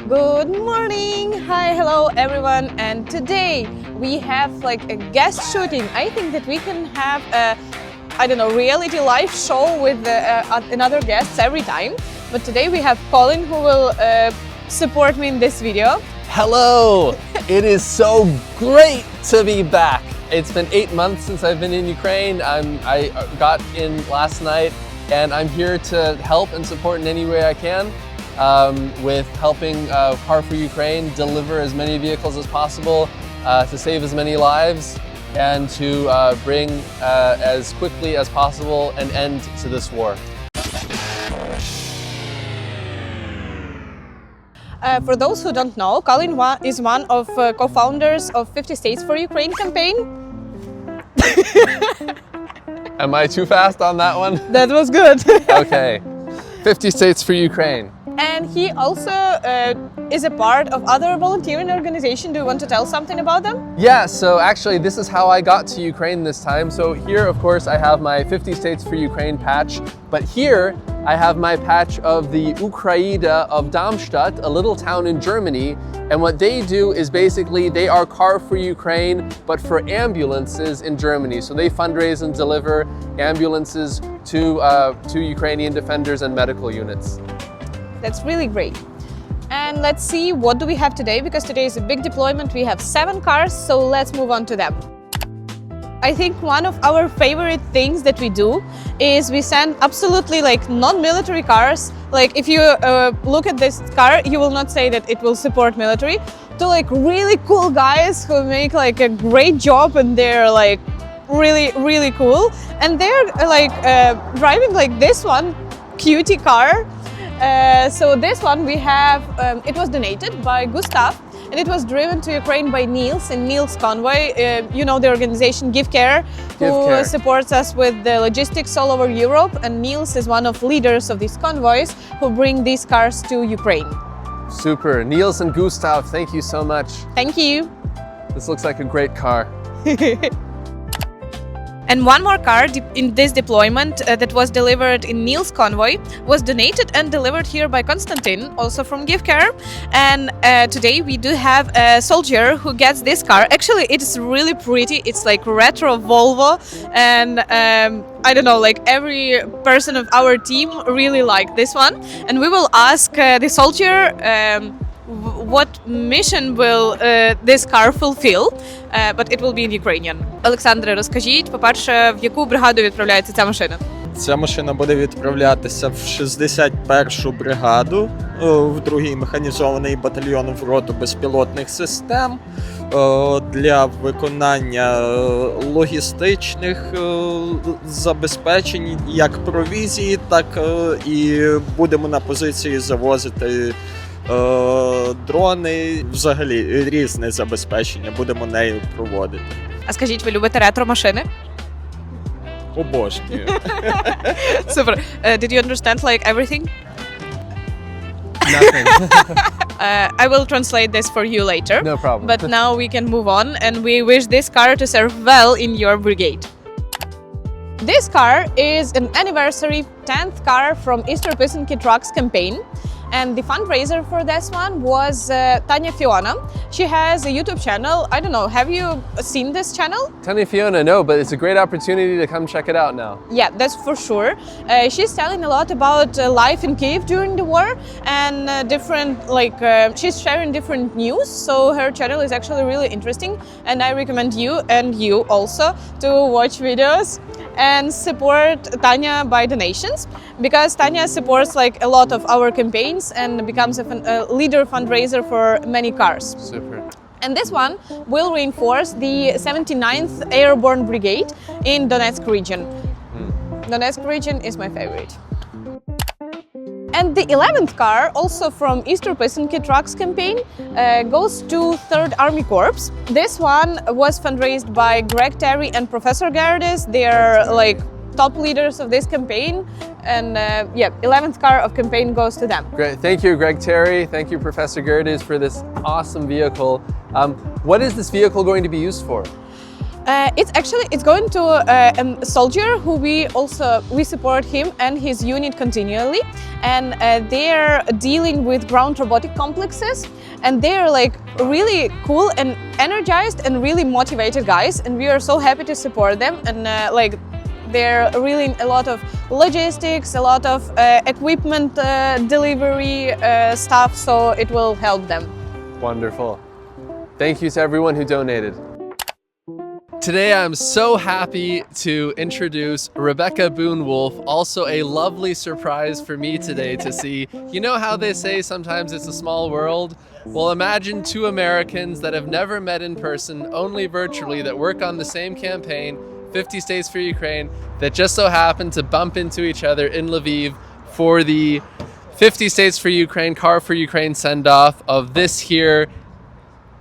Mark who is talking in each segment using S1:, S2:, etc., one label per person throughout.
S1: Good morning! Hi, hello everyone, and today we have like a guest shooting. I think that we can have a, reality live show with another guests every time. But today we have Colin who will support me in this video.
S2: Hello! It is so great to be back. It's been 8 months since I've been in Ukraine. I got in last night and I'm here to help and support in any way I can with helping Car for Ukraine deliver as many vehicles as possible to save as many lives and to bring as quickly as possible an end to this war.
S1: For those who don't know, Colin is one of co-founders of 50 States for Ukraine campaign.
S2: Am I too fast on that one?
S1: That was good.
S2: Okay. 50 States for Ukraine.
S1: And he also is a part of other volunteering organizations. Do you want to tell something about them?
S2: Yeah, so actually this is how I got to Ukraine this time. So here, of course, I have my 50 States for Ukraine patch, but here I have my patch of the Ukraida of Darmstadt, a little town in Germany. And what they do is basically they are Car for Ukraine, but for ambulances in Germany. So they fundraise and deliver ambulances to Ukrainian defenders and medical units.
S1: That's really great. And let's see, what do we have today? Because today is a big deployment. We have 7 cars, so let's move on to them. I think one of our favorite things that we do is we send absolutely like non-military cars. Like if you look at this car, you will not say that it will support military, to like really cool guys who make like a great job and they're like really cool. And they're like driving like this one cutie car. So this one we have, it was donated by Gustav and it was driven to Ukraine by Niels and Niels Convoy. You know the organization Give Care, who supports us with the logistics all over Europe, and Niels is one of leaders of these convoys who bring these cars to Ukraine.
S2: Super. Niels and Gustav, thank you so much.
S1: Thank you.
S2: This looks like a great car.
S1: And one more car in this deployment that was delivered in Niels Convoy was donated and delivered here by Konstantin, also from Give Care. And today we do have a soldier who gets this car. Actually, it's really pretty. It's like retro Volvo, and I don't know, like every person of our team really liked this one. And we will ask the soldier what mission will this car fulfill, but it will be in Ukrainian. Олександре, розкажіть, по-перше, в яку бригаду відправляється ця машина?
S3: Ця машина буде відправлятися в 61-шу бригаду, в 2-й механізований батальйон в роту безпілотних систем для виконання логістичних забезпечень, як провізії, так і будемо на позиції завозити дрони, взагалі різне забезпечення будемо нею проводити.
S1: А скажіть, ви любите ретро-машини?
S3: Обожнюю.
S1: Super. Did you understand like everything?
S2: Nothing.
S1: I will translate this for you later.
S2: No problem.
S1: But now we can move on, and we wish this car to serve well in your brigade. This car is an anniversary 10th car from Easter Pisanki Trucks campaign. And the fundraiser for this one was Tanya Fiona. She has a YouTube channel. I don't know, have you seen this channel?
S2: Tanya Fiona, no, but it's a great opportunity to come check it out now.
S1: Yeah, that's for sure. She's telling a lot about life in Kyiv during the war and she's sharing different news. So her channel is actually really interesting. And I recommend you and you also to watch videos and support Tanya by donations, because Tanya supports like a lot of our campaigns and becomes a leader fundraiser for many cars.
S2: Super.
S1: And this one will reinforce the 79th Airborne Brigade in Donetsk region. Donetsk region is my favorite. And the 11th car, also from Easter Pisanki Trucks campaign, goes to 3rd Army Corps. This one was fundraised by Greg Terry and Professor Gerdes. They are like top leaders of this campaign, and 11th car of campaign goes to them.
S2: Great. Thank you, Greg Terry. Thank you, Professor Gerdes, for this awesome vehicle. What is this vehicle going to be used for?
S1: It's going to a soldier who we support him and his unit continually, and they're dealing with ground robotic complexes, and they're like really cool and energized and really motivated guys, and we are so happy to support them, and like they're really a lot of logistics, a lot of equipment delivery stuff, so it will help them.
S2: Wonderful. Thank you to everyone who donated. Today I'm so happy to introduce Rebecca Boone-Wolf, also a lovely surprise for me today to see. You know how they say sometimes it's a small world? Well, imagine two Americans that have never met in person, only virtually, that work on the same campaign, 50 States for Ukraine, that just so happen to bump into each other in Lviv for the 50 States for Ukraine, Car for Ukraine send-off of this here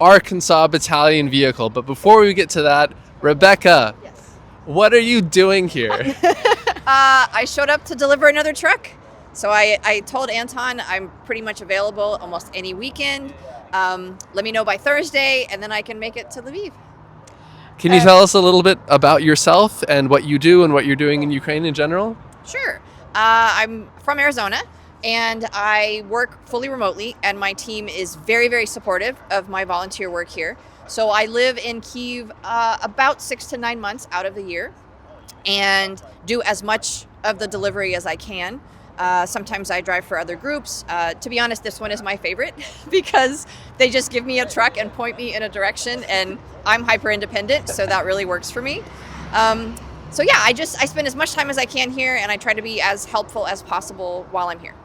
S2: Arkansas Battalion vehicle. But before we get to that, Rebecca,
S4: Yes.
S2: what are you doing here?
S4: I showed up to deliver another truck. So I told Anton I'm pretty much available almost any weekend. Let me know by Thursday, and then I can make it to Lviv.
S2: Can you tell us a little bit about yourself and what you do and what you're doing in Ukraine in general?
S4: Sure. I'm from Arizona, and I work fully remotely, and my team is very, very supportive of my volunteer work here. So I live in Kyiv about 6 to 9 months out of the year and do as much of the delivery as I can. Sometimes I drive for other groups. To be honest, this one is my favorite because they just give me a truck and point me in a direction, and I'm hyper independent, so that really works for me. So yeah, I spend as much time as I can here, and I try to be as helpful as possible while I'm here.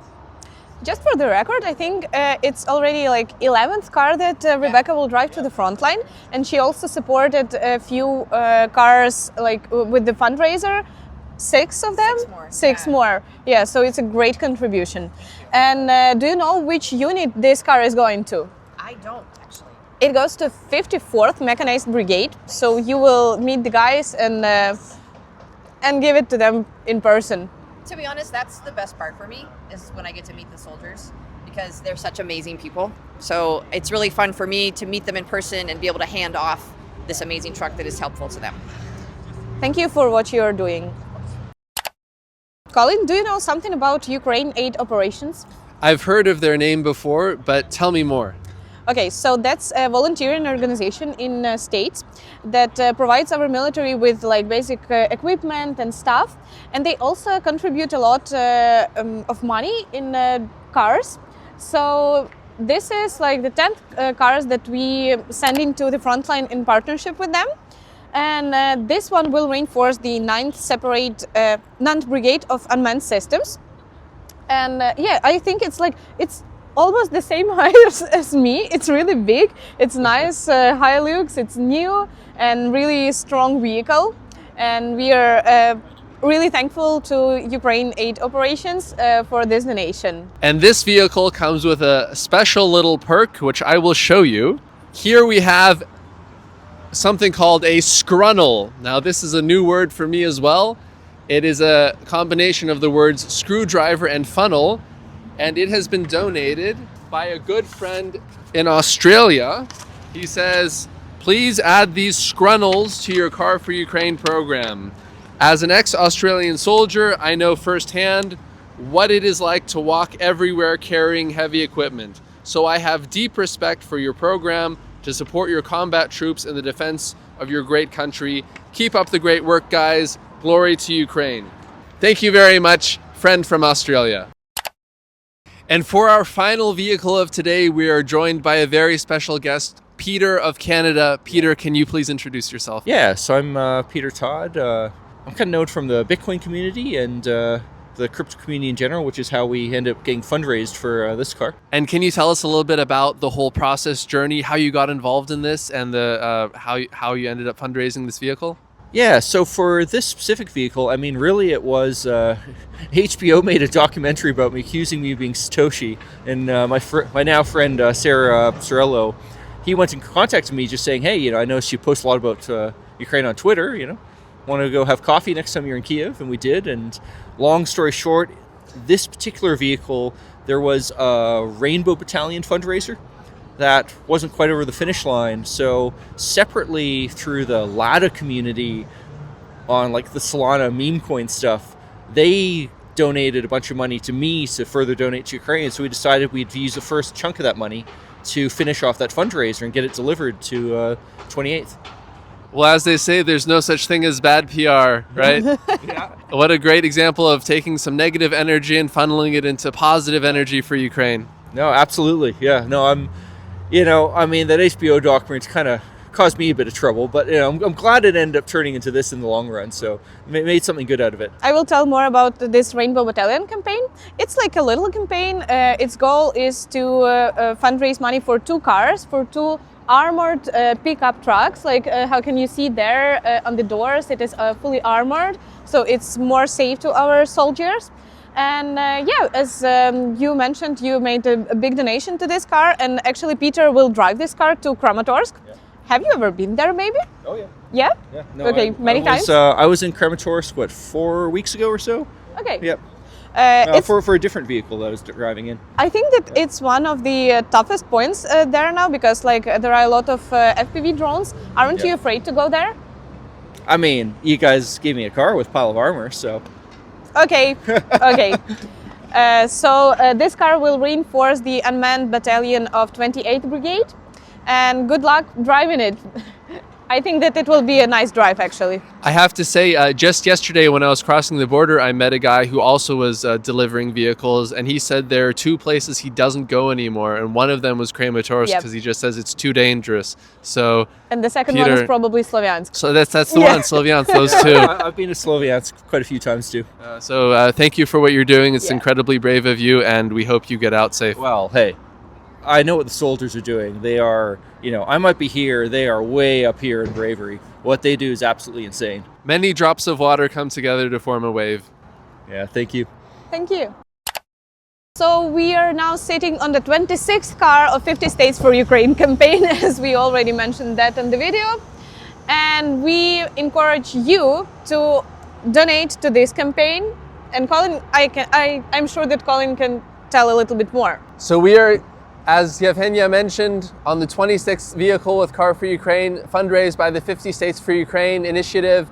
S1: Just for the record, I think it's already like 11th car that Rebecca will drive to the front line, and she also supported a few cars like with the fundraiser. 6 of them?
S4: 6 more.
S1: Six
S4: Yeah.
S1: more. Yeah, so it's a great contribution. And do you know which unit this car is going to?
S4: I don't actually.
S1: It goes to 54th Mechanized Brigade, so you will meet the guys and give it to them in person.
S4: To be honest, that's the best part for me, is when I get to meet the soldiers, because they're such amazing people. So it's really fun for me to meet them in person and be able to hand off this amazing truck that is helpful to them.
S1: Thank you for what you're doing. Colin, do you know something about Ukraine Aid Operations?
S2: I've heard of their name before, but tell me more.
S1: Okay, so that's a volunteering organization in States that provides our military with like basic equipment and stuff, and they also contribute a lot of money in cars. So this is like the 10th cars that we send into the front line in partnership with them, and this one will reinforce the 9th Brigade of Unmanned Systems. And yeah, I think it's almost the same height as me. It's really big. It's nice, high looks. It's new and really strong vehicle. And we are really thankful to Ukraine Aid Operations for this donation.
S2: And this vehicle comes with a special little perk, which I will show you. Here we have something called a scrunnel. Now this is a new word for me as well. It is a combination of the words screwdriver and funnel, and it has been donated by a good friend in Australia. He says, please add these scrunnels to your Car for Ukraine program. As an ex-Australian soldier, I know firsthand what it is like to walk everywhere carrying heavy equipment. So I have deep respect for your program to support your combat troops in the defense of your great country. Keep up the great work, guys. Glory to Ukraine. Thank you very much, friend from Australia. And for our final vehicle of today, we are joined by a very special guest, Peter of Canada. Peter, can you please introduce yourself?
S5: Yeah, so I'm Peter Todd. I'm kind of known from the Bitcoin community and the crypto community in general, which is how we end up getting fundraised for this car.
S2: And can you tell us a little bit about the whole process journey, how you got involved in this, and the how you ended up fundraising this vehicle?
S5: Yeah, so for this specific vehicle, I mean, really it was HBO made a documentary about me, accusing me of being Satoshi, and my now friend Sarah Sorello, he went and contacted me just saying, hey, I noticed you post a lot about Ukraine on Twitter, want to go have coffee next time you're in Kyiv? And we did, and long story short, this particular vehicle, there was a Rainbow Battalion fundraiser that wasn't quite over the finish line. So separately through the Lada community on like the Solana meme coin stuff, they donated a bunch of money to me to further donate to Ukraine. So we decided we'd use the first chunk of that money to finish off that fundraiser and get it delivered to 28th.
S2: Well, as they say, there's no such thing as bad PR, right?
S5: Yeah.
S2: What a great example of taking some negative energy and funneling it into positive energy for Ukraine.
S5: No, absolutely. Yeah. No, that HBO documentary kind of caused me a bit of trouble, but I'm glad it ended up turning into this in the long run. So made something good out of it.
S1: I will tell more about this Rainbow Battalion campaign. It's like a little campaign. Its goal is to fundraise money for 2 cars, for 2 armored pickup trucks. Like how can you see there on the doors, it is fully armored, so it's more safe to our soldiers. And as you mentioned, you made a big donation to this car, and actually Peter will drive this car to Kramatorsk.
S5: Yeah.
S1: Have you ever been there maybe?
S5: Oh yeah.
S1: Yeah?
S5: Yeah. No,
S1: Okay, many times?
S5: I was in Kramatorsk, 4 weeks ago or so?
S1: Okay.
S5: Yep.
S1: It's,
S5: For a different vehicle that I was driving in.
S1: I think that it's one of the toughest points there now, because there are a lot of FPV drones. Aren't you afraid to go there?
S5: I mean, you guys gave me a car with pile of armor, so...
S1: Okay, okay. So this car will reinforce the unmanned battalion of 28th Brigade, and good luck driving it. I think that it will be a nice drive, actually.
S2: I have to say, just yesterday when I was crossing the border, I met a guy who also was delivering vehicles, and he said there are 2 places he doesn't go anymore, and one of them was Kramatorsk because he just says it's too dangerous. So,
S1: And the second one is probably Sloviansk.
S2: so that's the one, Sloviansk, those 2.
S5: I've been to Sloviansk quite a few times too.
S2: So thank you for what you're doing. It's incredibly brave of you, and we hope you get out safe.
S5: Well, hey, I know what the soldiers are doing. They are, I might be here, they are way up here in bravery. What they do is absolutely insane.
S2: Many drops of water come together to form a wave.
S5: Yeah, thank you.
S1: Thank you. So we are now sitting on the 26th car of 50 States for Ukraine campaign, as we already mentioned that in the video. And we encourage you to donate to this campaign. And Colin, I'm sure that Colin can tell a little bit more.
S2: So we are, as Yevgenia mentioned, on the 26th vehicle with Car for Ukraine, fundraised by the 50 States for Ukraine initiative.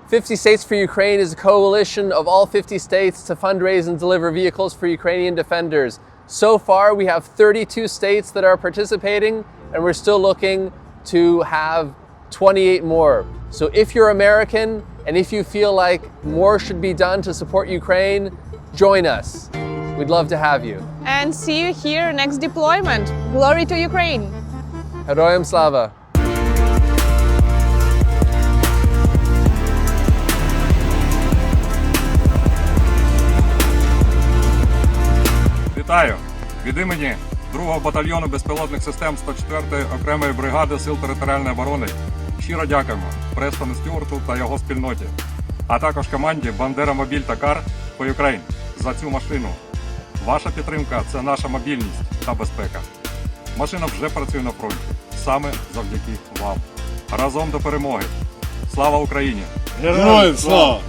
S2: 50 States for Ukraine is a coalition of all 50 states to fundraise and deliver vehicles for Ukrainian defenders. So far, we have 32 states that are participating, and we're still looking to have 28 more. So if you're American, and if you feel like more should be done to support Ukraine, join us. We'd love to have you.
S1: And see you here next deployment. Glory to Ukraine!
S2: Heroyam Slava!
S6: Вітаю! Від імені 2-го батальйону безпілотних систем 104-ї окремої бригади Сил територіальної оборони щиро дякуємо Престону Стюарту та його спільноті, а також команді Бандера Мобіль та Кар по Україні за цю машину. Ваша підтримка – це наша мобільність та безпека. Машина вже працює на фронті, саме завдяки вам. Разом до перемоги! Слава Україні!
S7: Героям слава!